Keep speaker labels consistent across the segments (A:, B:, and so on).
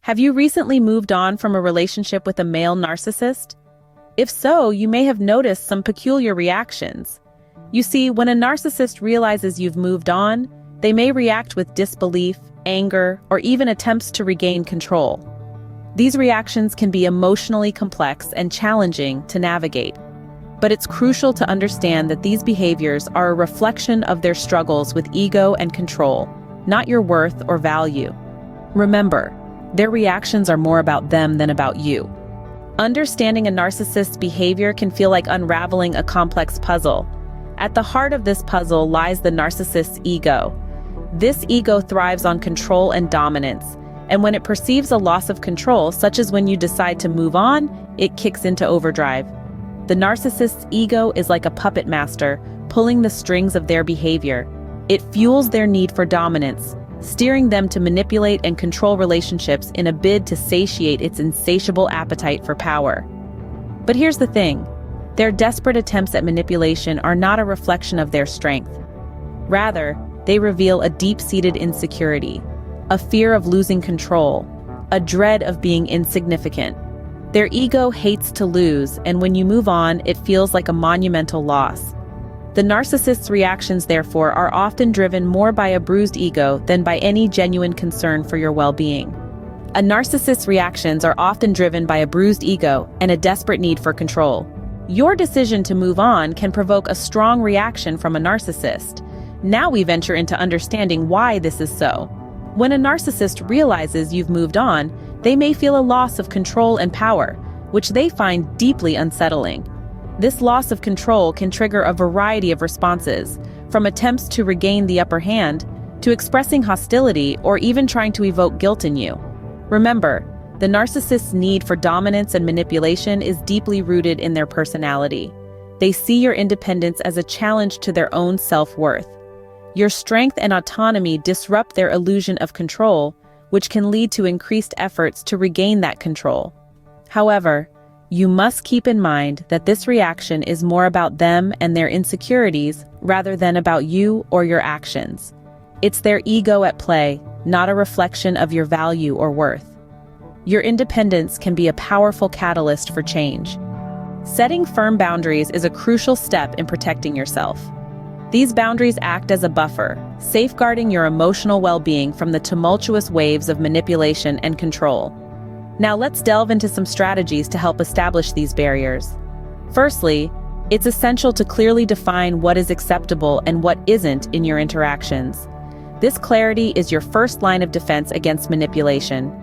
A: Have you recently moved on from a relationship with a male narcissist? If so, you may have noticed some peculiar reactions. You see, when a narcissist realizes you've moved on, they may react with disbelief, anger, or even attempts to regain control. These reactions can be emotionally complex and challenging to navigate. But it's crucial to understand that these behaviors are a reflection of their struggles with ego and control, not your worth or value. Remember, their reactions are more about them than about you. Understanding a narcissist's behavior can feel like unraveling a complex puzzle. At the heart of this puzzle lies the narcissist's ego. This ego thrives on control and dominance, and when it perceives a loss of control, such as when you decide to move on, it kicks into overdrive. The narcissist's ego is like a puppet master, pulling the strings of their behavior. It fuels their need for dominance, steering them to manipulate and control relationships in a bid to satiate its insatiable appetite for power. But here's the thing. Their desperate attempts at manipulation are not a reflection of their strength. Rather, they reveal a deep-seated insecurity, a fear of losing control, a dread of being insignificant. Their ego hates to lose, and when you move on, it feels like a monumental loss. The narcissist's reactions, therefore, are often driven more by a bruised ego than by any genuine concern for your well-being. A narcissist's reactions are often driven by a bruised ego and a desperate need for control. Your decision to move on can provoke a strong reaction from a narcissist. Now we venture into understanding why this is so. When a narcissist realizes you've moved on, they may feel a loss of control and power, which they find deeply unsettling. This loss of control can trigger a variety of responses, from attempts to regain the upper hand, to expressing hostility or even trying to evoke guilt in you. Remember, the narcissist's need for dominance and manipulation is deeply rooted in their personality. They see your independence as a challenge to their own self-worth. Your strength and autonomy disrupt their illusion of control, which can lead to increased efforts to regain that control. However, you must keep in mind that this reaction is more about them and their insecurities rather than about you or your actions. It's their ego at play, not a reflection of your value or worth. Your independence can be a powerful catalyst for change. Setting firm boundaries is a crucial step in protecting yourself. These boundaries act as a buffer, safeguarding your emotional well-being from the tumultuous waves of manipulation and control. Now let's delve into some strategies to help establish these barriers. Firstly, it's essential to clearly define what is acceptable and what isn't in your interactions. This clarity is your first line of defense against manipulation.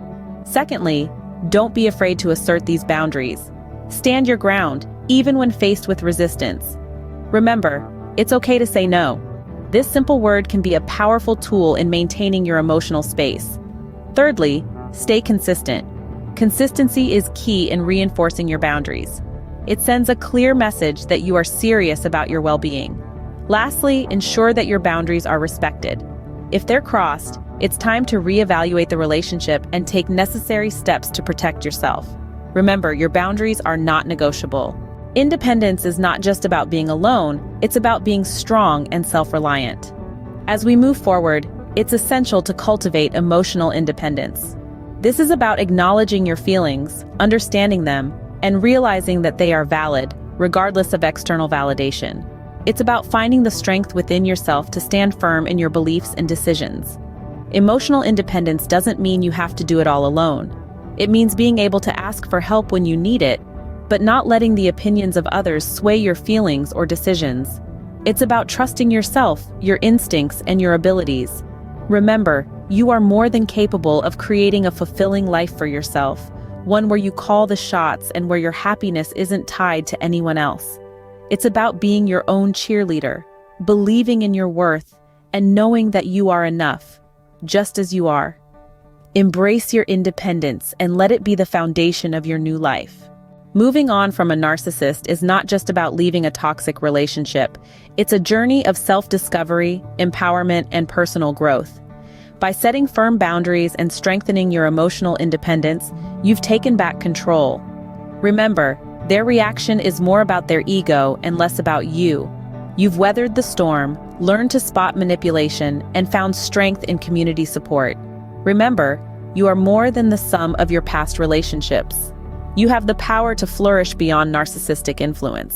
A: Secondly, don't be afraid to assert these boundaries. Stand your ground, even when faced with resistance. Remember, it's okay to say no. This simple word can be a powerful tool in maintaining your emotional space. Thirdly, stay consistent. Consistency is key in reinforcing your boundaries. It sends a clear message that you are serious about your well-being. Lastly, ensure that your boundaries are respected. If they're crossed, it's time to reevaluate the relationship and take necessary steps to protect yourself. Remember, your boundaries are not negotiable. Independence is not just about being alone, it's about being strong and self-reliant. As we move forward, it's essential to cultivate emotional independence. This is about acknowledging your feelings, understanding them, and realizing that they are valid, regardless of external validation. It's about finding the strength within yourself to stand firm in your beliefs and decisions. Emotional independence doesn't mean you have to do it all alone. It means being able to ask for help when you need it, but not letting the opinions of others sway your feelings or decisions. It's about trusting yourself, your instincts, and your abilities. Remember, you are more than capable of creating a fulfilling life for yourself, one where you call the shots and where your happiness isn't tied to anyone else. It's about being your own cheerleader, believing in your worth, and knowing that you are enough, just as you are. Embrace your independence and let it be the foundation of your new life. Moving on from a narcissist is not just about leaving a toxic relationship. It's a journey of self-discovery, empowerment, and personal growth. By setting firm boundaries and strengthening your emotional independence, you've taken back control. Remember, their reaction is more about their ego and less about you. You've weathered the storm, learned to spot manipulation, and found strength in community support. Remember, You are more than the sum of your past relationships. You have the power to flourish beyond narcissistic influence.